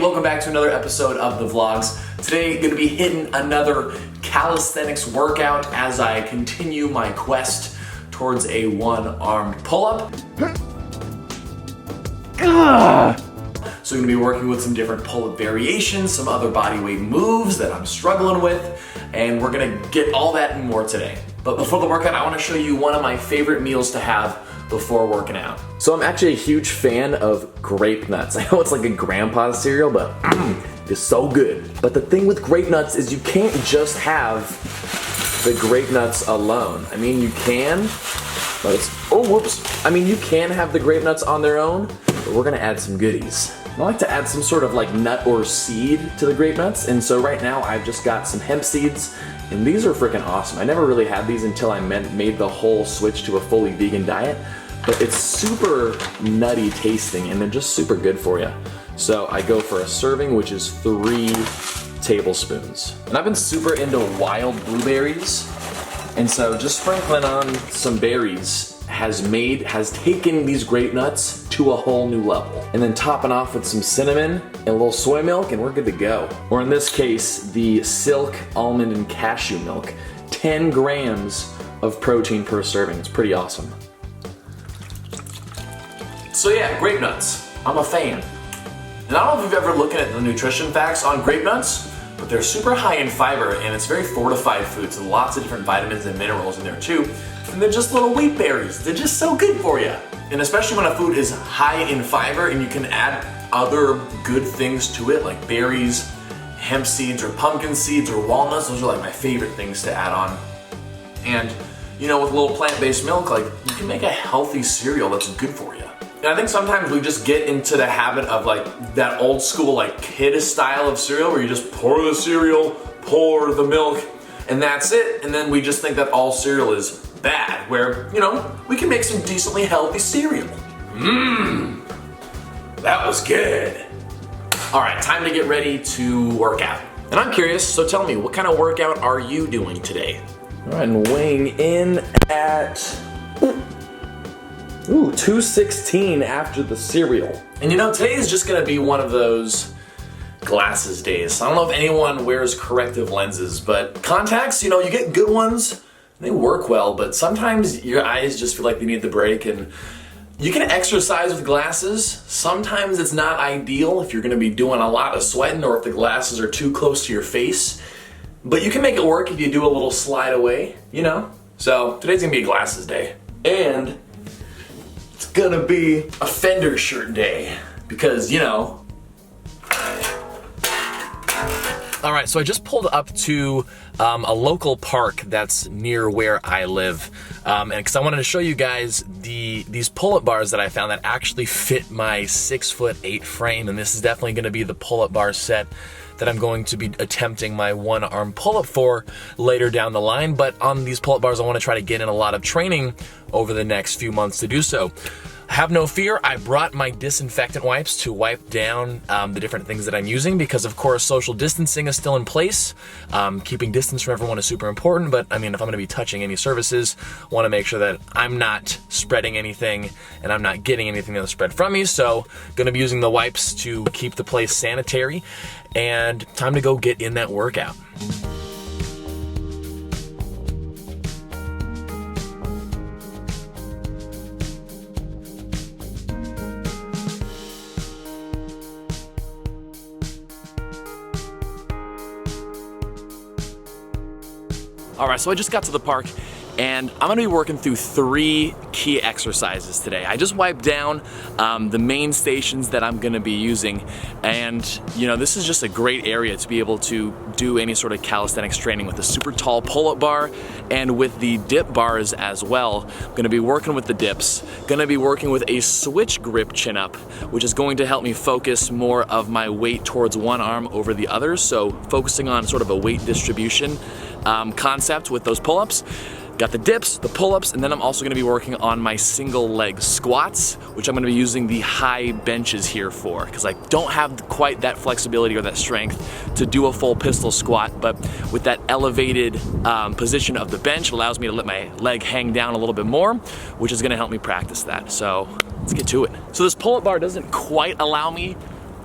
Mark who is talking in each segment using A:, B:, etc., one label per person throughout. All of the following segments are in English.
A: welcome back to another episode of the vlogs. Today, gonna be hitting another calisthenics workout as I continue my quest towards a one-armed pull-up. So we're gonna be working with some different pull-up variations, some other bodyweight moves that I'm struggling with, and we're gonna get all that and more today. But before the workout, I wanna show you one of my favorite meals to have before working out. So I'm actually a huge fan of grape nuts. I know it's like a grandpa's cereal, but it's so good. But the thing with grape nuts is you can't just have the grape nuts alone. I mean, you can, but I mean, you can have the grape nuts on their own, but we're gonna add some goodies. I like to add some sort of like nut or seed to the grape nuts, and so right now I've just got some hemp seeds, and these are freaking awesome. I never really had these until I made the whole switch to a fully vegan diet, but it's super nutty tasting and they're just super good for you. So I go for a serving, which is 3 tablespoons. And I've been super into wild blueberries, and so just sprinkling on some berries has taken these grape nuts to a whole new level. And then topping off with some cinnamon and a little soy milk, and we're good to go. Or in this case, the silk almond and cashew milk. 10 grams of protein per serving. It's pretty awesome. So yeah, grape nuts. I'm a fan. And I don't know if you've ever looked at the nutrition facts on grape nuts, but they're super high in fiber and it's very fortified food, so lots of different vitamins and minerals in there too. And they're just little wheat berries. They're just so good for you. And especially when a food is high in fiber and you can add other good things to it, like berries, hemp seeds, or pumpkin seeds, or walnuts. Those are like my favorite things to add on. And you know, with a little plant-based milk, like you can make a healthy cereal that's good for you. And I think sometimes we just get into the habit of like that old school like kid style of cereal where you just pour the cereal, pour the milk, and that's it. And then we just think that all cereal is bad, where, you know, we can make some decently healthy cereal. That was good. All right, time to get ready to work out. And I'm curious, so tell me, what kind of workout are you doing today? All right, and weighing in at 216 after the cereal. And you know, today is just gonna be one of those glasses days. I don't know if anyone wears corrective lenses, but contacts, you know, you get good ones, they work well, but sometimes your eyes just feel like they need the break. And you can exercise with glasses. Sometimes it's not ideal if you're gonna be doing a lot of sweating or if the glasses are too close to your face, but you can make it work if you do a little slide away, you know? So today's gonna be a glasses day. And it's gonna be a fender shirt day because, you know. All right, so I just pulled up to a local park that's near where I live, and because I wanted to show you guys these pull-up bars that I found that actually fit my 6'8" frame, and this is definitely gonna be the pull-up bar set that I'm going to be attempting my one-arm pull-up for later down the line. But on these pull-up bars, I want to try to get in a lot of training over the next few months to do so. Have no fear, I brought my disinfectant wipes to wipe down the different things that I'm using because, of course, social distancing is still in place. Keeping distance from everyone is super important, but I mean, if I'm going to be touching any surfaces, I want to make sure that I'm not spreading anything and I'm not getting anything that'll spread from me. So, going to be using the wipes to keep the place sanitary, and time to go get in that workout. All right, so I just got to the park and I'm gonna be working through 3 key exercises today. I just wiped down the main stations that I'm gonna be using, and you know, this is just a great area to be able to do any sort of calisthenics training with a super tall pull-up bar and with the dip bars as well. I'm gonna be working with the dips, gonna be working with a switch grip chin-up, which is going to help me focus more of my weight towards one arm over the other, so focusing on sort of a weight distribution concept with those pull-ups. Got the dips, the pull-ups, and then I'm also gonna be working on my single leg squats, which I'm gonna be using the high benches here for, because I don't have quite that flexibility or that strength to do a full pistol squat, but with that elevated position of the bench, it allows me to let my leg hang down a little bit more, which is gonna help me practice that. So let's get to it. So this pull-up bar doesn't quite allow me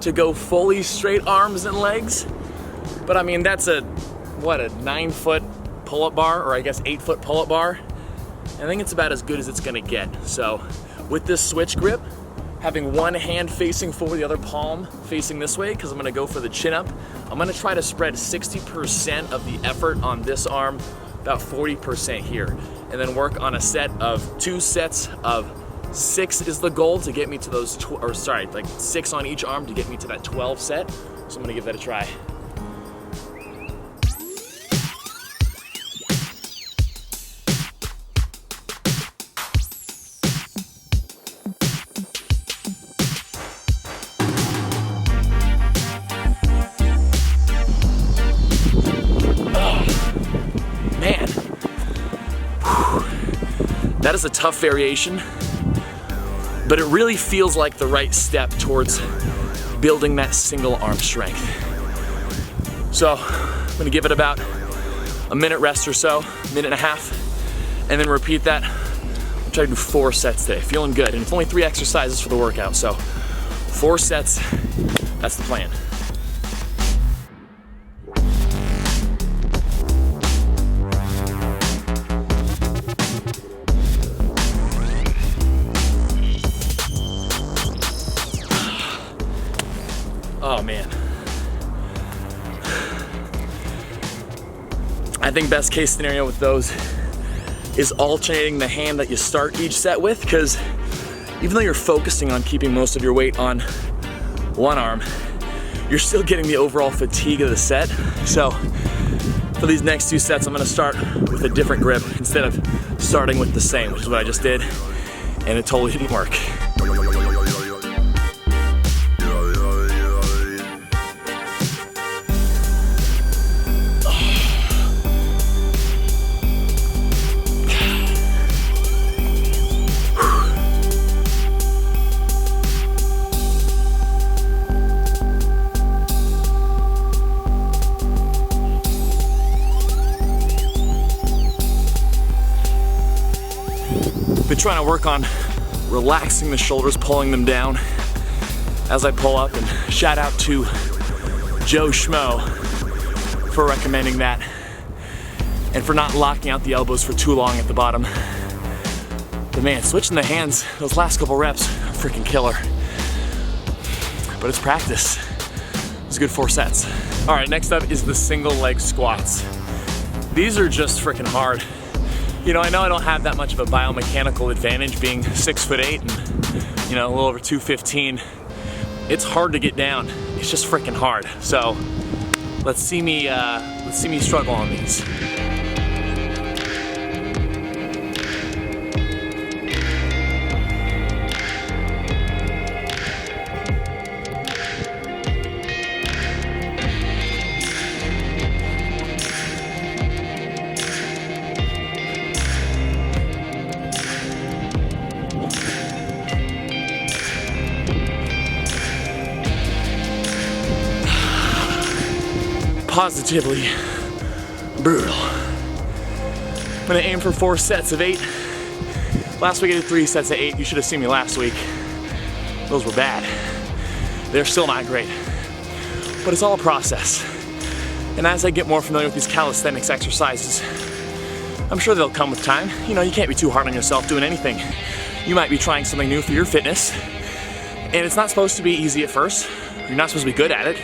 A: to go fully straight arms and legs, but I mean, that's a 9-foot pull-up bar, or I guess 8-foot pull-up bar. I think it's about as good as it's gonna get. So with this switch grip, having one hand facing forward, the other palm facing this way, because I'm gonna go for the chin up, I'm gonna try to spread 60% of the effort on this arm, about 40% here, and then work on a set of 2 sets of 6 is the goal to get me to those, 6 on each arm to get me to that 12 set. So I'm gonna give that a try. Man, that is a tough variation, but it really feels like the right step towards building that single arm strength. So I'm gonna give it about a minute rest or so, minute and a half, and then repeat that. I'm trying to do 4 sets today, feeling good. And it's only 3 exercises for the workout, so 4 sets, that's the plan. Oh man. I think best case scenario with those is alternating the hand that you start each set with, because even though you're focusing on keeping most of your weight on one arm, you're still getting the overall fatigue of the set. So for these next 2 sets, I'm gonna start with a different grip instead of starting with the same, which is what I just did, and it totally didn't work. Been trying to work on relaxing the shoulders, pulling them down as I pull up, and shout out to Joe Schmo for recommending that and for not locking out the elbows for too long at the bottom. But man, switching the hands, those last couple reps, freaking killer. But it's practice. It's a good 4 sets. All right, next up is the single leg squats. These are just freaking hard. You know I don't have that much of a biomechanical advantage being 6'8" and a little over 215. It's hard to get down. It's just freaking hard. So let's see me struggle on these. Positively brutal. I'm gonna aim for 4 sets of 8. Last week I did 3 sets of 8. You should have seen me last week. Those were bad. They're still not great. But it's all a process. And as I get more familiar with these calisthenics exercises, I'm sure they'll come with time. You can't be too hard on yourself doing anything. You might be trying something new for your fitness, and it's not supposed to be easy at first. You're not supposed to be good at it.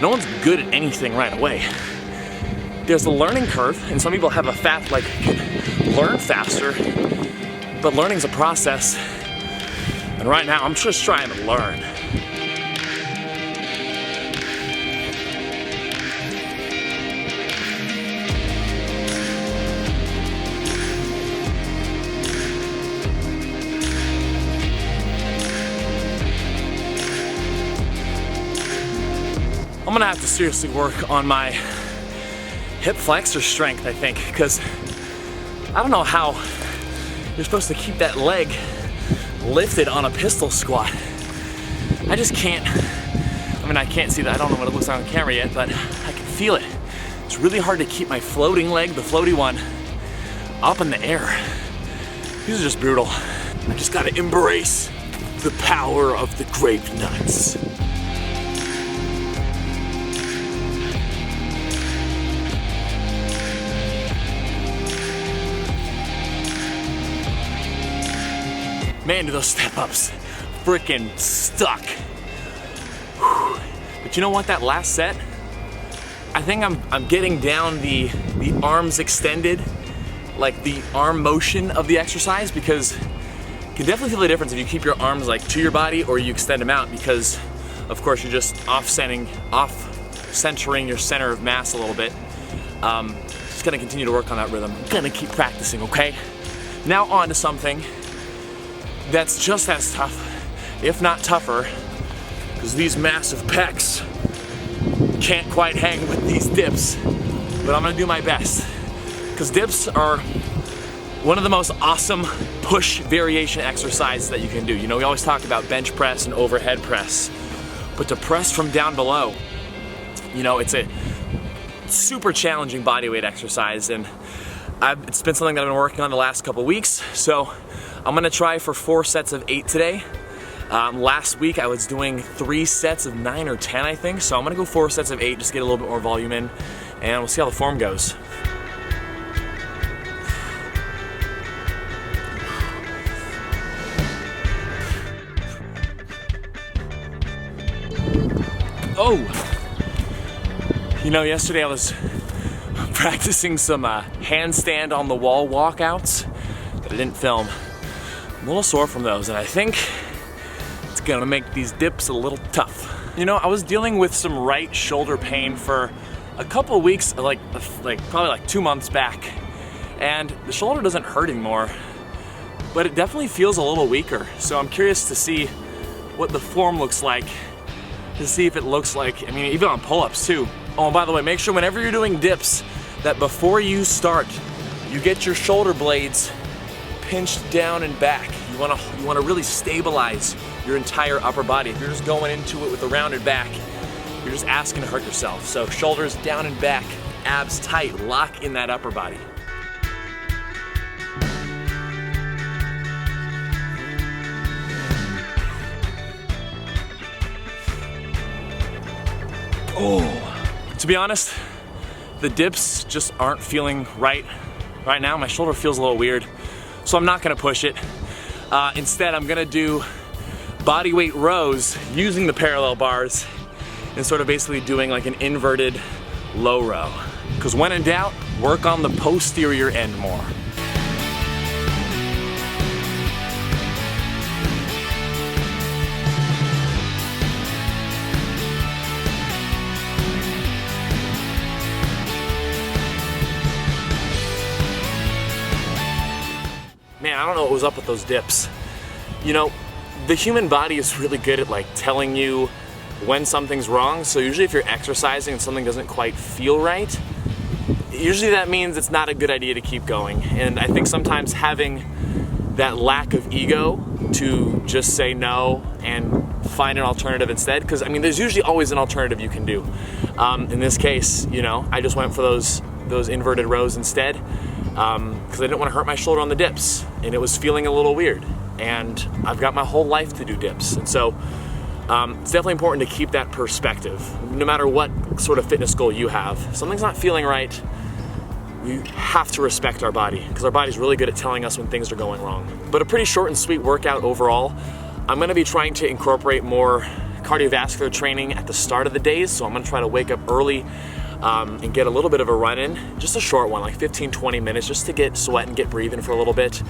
A: No one's good at anything right away. There's a learning curve, and some people have a can learn faster, but learning's a process. And right now, I'm just trying to learn. I'm gonna have to seriously work on my hip flexor strength, I think, because I don't know how you're supposed to keep that leg lifted on a pistol squat. I just can't. I can't see that. I don't know what it looks like on camera yet, but I can feel it. It's really hard to keep my floating leg, the floaty one, up in the air. These are just brutal. I just gotta embrace the power of the grape nuts. Man, do those step-ups freaking stuck. Whew. But you know what, that last set, I think I'm getting down the arms extended, like the arm motion of the exercise, because you can definitely feel the difference if you keep your arms like to your body or you extend them out, because of course you're just off-centering your center of mass a little bit. Just gonna continue to work on that rhythm. Gonna keep practicing, okay? Now on to something that's just as tough, if not tougher, because these massive pecs can't quite hang with these dips, but I'm gonna do my best. Because dips are one of the most awesome push variation exercises that you can do. You know, we always talk about bench press and overhead press, but to press from down below, you know, it's a super challenging bodyweight exercise, and it's been something that I've been working on the last couple weeks. So I'm gonna try for 4 sets of 8 today. Last week I was doing 3 sets of 9 or 10, I think. So I'm gonna go 4 sets of 8, just get a little bit more volume in, and we'll see how the form goes. Oh! You know, yesterday I was practicing some handstand on the wall walkouts that I didn't film. I'm a little sore from those, and I think it's gonna make these dips a little tough. You know, I was dealing with some right shoulder pain for a couple of weeks, like probably like 2 months back, and the shoulder doesn't hurt anymore, but it definitely feels a little weaker. So I'm curious to see what the form looks like, to see if it looks like, I mean, even on pull-ups too. Oh, and by the way, make sure whenever you're doing dips that before you start, you get your shoulder blades pinched down and back. You wanna really stabilize your entire upper body. If you're just going into it with a rounded back, you're just asking to hurt yourself. So shoulders down and back, abs tight, lock in that upper body. Oh. To be honest, the dips just aren't feeling right now. My shoulder feels a little weird, so I'm not gonna push it. Instead, I'm gonna do bodyweight rows using the parallel bars and sort of basically doing like an inverted low row. Because when in doubt, work on the posterior end more. Man, I don't know what was up with those dips. You know, the human body is really good at like telling you when something's wrong. So usually if you're exercising and something doesn't quite feel right, usually that means it's not a good idea to keep going. And I think sometimes having that lack of ego to just say no and find an alternative instead, because I mean, there's usually always an alternative you can do. In this case, you know, I just went for those inverted rows instead, because I didn't want to hurt my shoulder on the dips, and it was feeling a little weird. And I've got my whole life to do dips, and so it's definitely important to keep that perspective. No matter what sort of fitness goal you have, if something's not feeling right, we have to respect our body, because our body's really good at telling us when things are going wrong. But a pretty short and sweet workout overall. I'm gonna be trying to incorporate more cardiovascular training at the start of the days, so I'm gonna try to wake up early and get a little bit of a run in, just a short one, like 15-20 minutes, just to get sweat and get breathing for a little bit,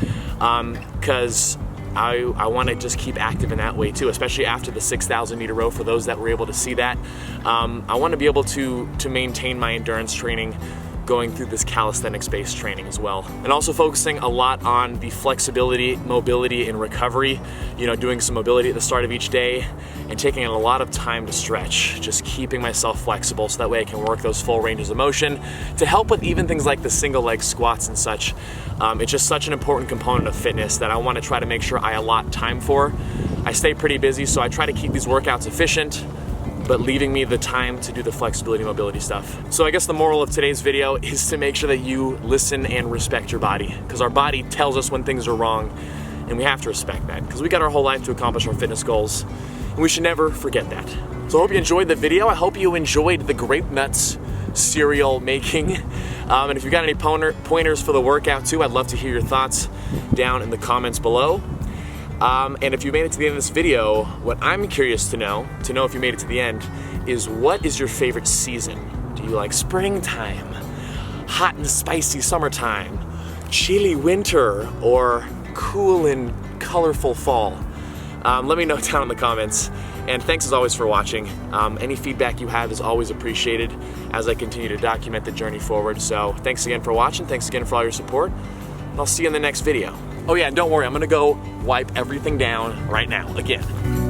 A: because I want to just keep active in that way too, especially after the 6,000 meter row. For those that were able to see that, I want to be able to maintain my endurance training going through this calisthenics-based training as well. And also focusing a lot on the flexibility, mobility, and recovery, you know, doing some mobility at the start of each day and taking a lot of time to stretch, just keeping myself flexible so that way I can work those full ranges of motion to help with even things like the single leg squats and such. It's just such an important component of fitness that I want to try to make sure I allot time for. I stay pretty busy, so I try to keep these workouts efficient, but leaving me the time to do the flexibility and mobility stuff. So I guess the moral of today's video is to make sure that you listen and respect your body, because our body tells us when things are wrong, and we have to respect that, because we got our whole life to accomplish our fitness goals, and we should never forget that. So I hope you enjoyed the video. I hope you enjoyed the grape nuts cereal making. And if you've got any pointers for the workout too, I'd love to hear your thoughts down in the comments below. And if you made it to the end of this video, what I'm curious to know if you made it to the end, is what is your favorite season? Do you like springtime, hot and spicy summertime, chilly winter, or cool and colorful fall? Let me know down in the comments. And thanks as always for watching. Any feedback you have is always appreciated as I continue to document the journey forward. So thanks again for watching. Thanks again for all your support. And I'll see you in the next video. Oh yeah, and don't worry, I'm gonna go wipe everything down right now, again.